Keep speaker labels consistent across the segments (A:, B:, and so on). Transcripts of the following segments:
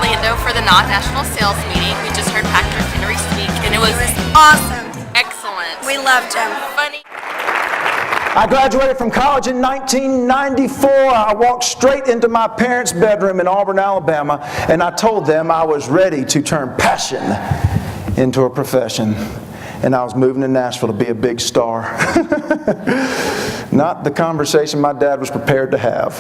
A: Orlando for the non-national sales meeting. We just heard Patrick Henry speak, and it was
B: awesome.
A: Excellent.
B: We loved him.
A: Funny.
C: I graduated from college in 1994. I walked straight into my parents' bedroom in Auburn, Alabama, and I told them I was ready to turn passion into a profession. And I was moving to Nashville to be a big star. Not the conversation my dad was prepared to have.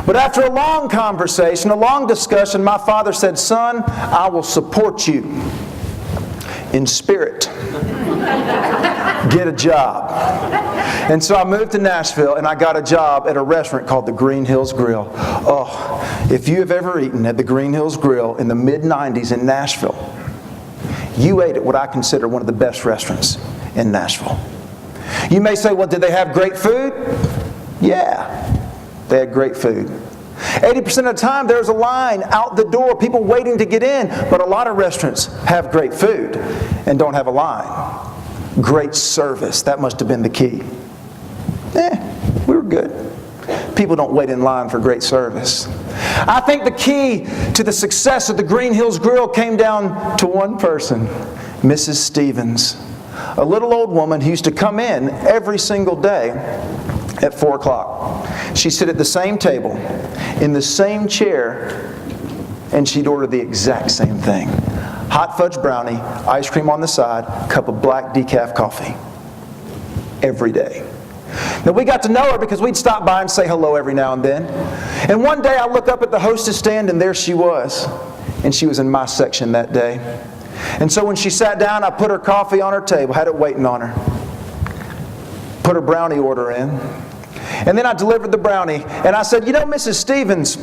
C: But after a long conversation, a long discussion, my father said, "Son, I will support you in spirit. Get a job." And so I moved to Nashville and I got a job at a restaurant called the Green Hills Grill. Oh, if you have ever eaten at the Green Hills Grill in the mid-90s in Nashville, you ate at what I consider one of the best restaurants in Nashville. You may say, well, did they have great food? Yeah, they had great food. 80% of the time there's a line out the door, people waiting to get in, but a lot of restaurants have great food and don't have a line. Great service, that must have been the key. We were good. People don't wait in line for great service. I think the key to the success of the Green Hills Grill came down to one person, Mrs. Stevens, a little old woman who used to come in every single day at 4 o'clock. She'd sit at the same table, in the same chair, and she'd order the exact same thing. Hot fudge brownie, ice cream on the side, cup of black decaf coffee. Every day. Now, we got to know her because we'd stop by and say hello every now and then. And one day I look up at the hostess stand and there she was. And she was in my section that day. And so when she sat down, I put her coffee on her table, had it waiting on her. Put her brownie order in. And then I delivered the brownie. And I said, "You know, Mrs. Stevens,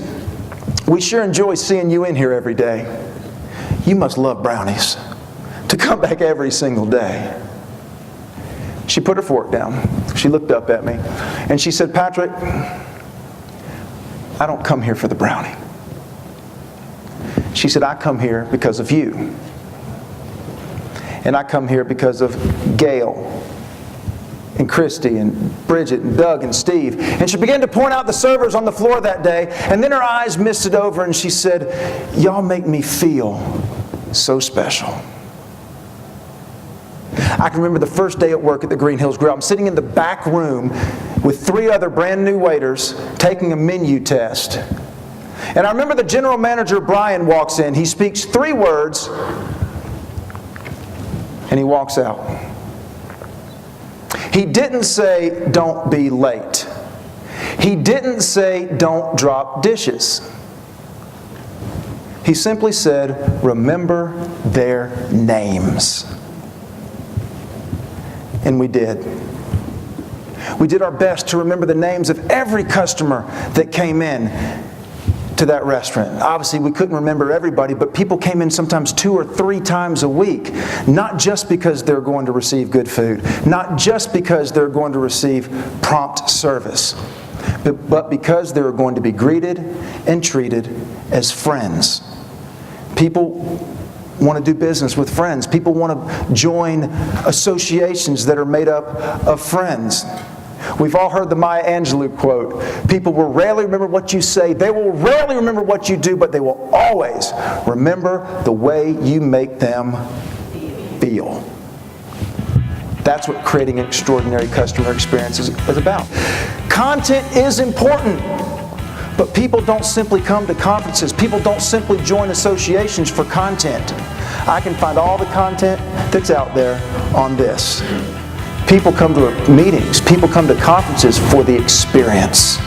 C: we sure enjoy seeing you in here every day. You must love brownies to come back every single day." She put her fork down. She looked up at me and she said, "Patrick, I don't come here for the brownie." She said, "I come here because of you. And I come here because of Gail and Christy and Bridget and Doug and Steve." And she began to point out the servers on the floor that day. And then her eyes misted over and she said, "Y'all make me feel so special." I can remember the first day at work at the Green Hills Grill. I'm sitting in the back room with 3 other brand new waiters taking a menu test. And I remember the general manager, Brian, walks in. He speaks 3 words and he walks out. He didn't say, "Don't be late." He didn't say, "Don't drop dishes." He simply said, "Remember their names." And we did. We did our best to remember the names of every customer that came in to that restaurant. Obviously, we couldn't remember everybody, but people came in sometimes 2 or 3 times a week, not just because they're going to receive good food, not just because they're going to receive prompt service, but because they were going to be greeted and treated as friends. People want to do business with friends. People want to join associations that are made up of friends. We've all heard the Maya Angelou quote, "People will rarely remember what you say, they will rarely remember what you do, but they will always remember the way you make them feel." That's what creating an extraordinary customer experience is about. Content is important. But people don't simply come to conferences. People don't simply join associations for content. I can find all the content that's out there on this. People come to meetings. People come to conferences for the experience.